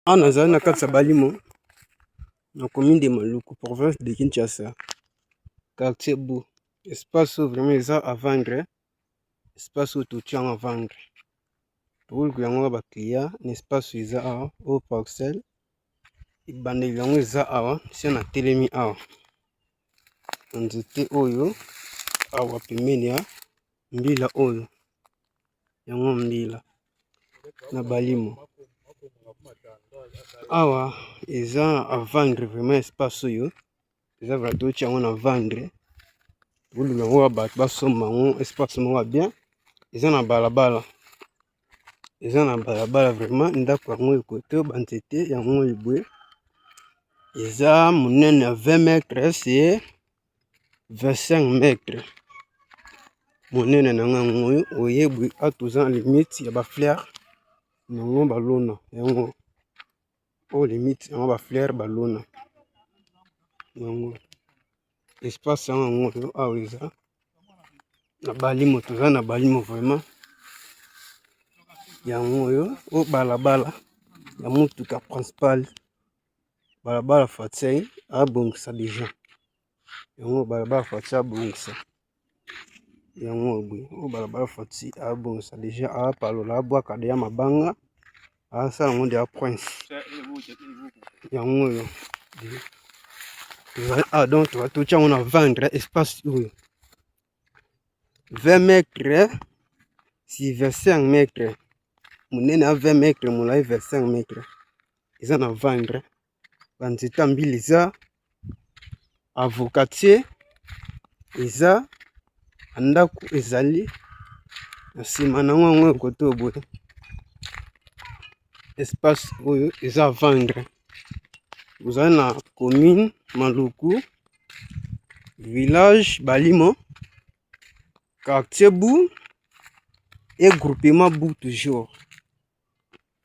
Ah, nazali na kati ya balimo na commune de Maluku, province de Kinshasa, quartier Bou. Espace oyo vraiment eza à vendre, espace oyo totia yango à vendre. Toluku yango ba client, na espace oyo eza awa oyo parcelle. Ebandeli yango eza awa, se na telemi awa. Nzete oyo awa pembeni ya mbila oyo. Yango mbila na balimo. Awa eza à vendre vraiment espace oyo. Eza vraiment totia yango na vendre. Toluku yango bato basomba yango espace moko bien. Eza na balabala. Eza na balabala vraiment ndako yango ekote ba nzete yango ebwe. Eza monene ya 20 mètres c'est 25 mètres. Monene na ngango oyo oyebwi atoza limite ya ba fleur nango balona yango o limite yango ba fleur balona yango espace yango oyo awa eza na balimo toza na balimo vraiment yango oyo o balabala ya mutuka principale balabala Fatsai abongisa déjà yango balabala Fatsai abongisa yango boye o balabala Fatsai abongisa déjà apalola abwaka deya mabanga asala yango deya prince yango oyo donc totia yango na vendre espace oyo 20 mètres si 25 mètres monene ya 20 mètres molai 25 mètres eza na vendre banzeta mbili eza avocatier eza ndako ezali na nsima nango yango ekote boye espace oyo eza vendre ozali na commune Maluku village Balimo quartier Bou et groupement Bou toujours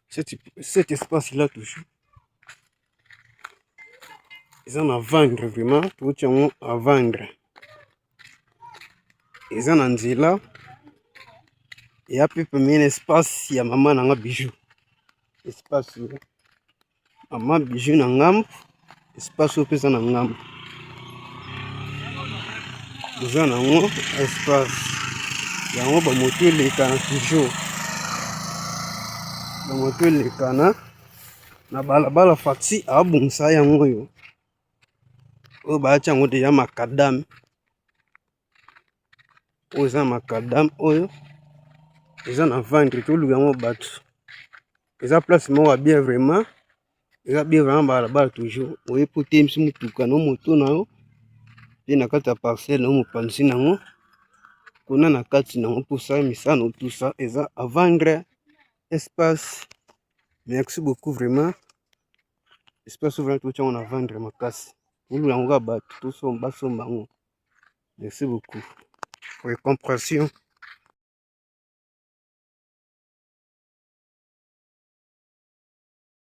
cet espace là toujours eza na vendre vraiment touti yango à vendre eza na nzela ya pe pembeni espace ya mama nanga bijou espace mama bijou na ngambo espace oyo mpeza na ngambo eza nango espace yango bamoto elekana toujours bamoto elekana na balabala Fatsai abongisa yango oyo batia yango deja makadame oyo eza makadame oyo eza na vendre toluka yango bato eza place moko bien vraiment eza bien vraiment balabala toujours oye po temisi mutuka no moto na yo pe na kati ya parcelle na mopanzi nango kuna na kati nango mposa misano tout ça eza à vendre espace. Merci beaucoup vraiment espace ouvert totia yango na vendre makasi toluka yango bato basomba yango. Merci beaucoup pour votre compréhension.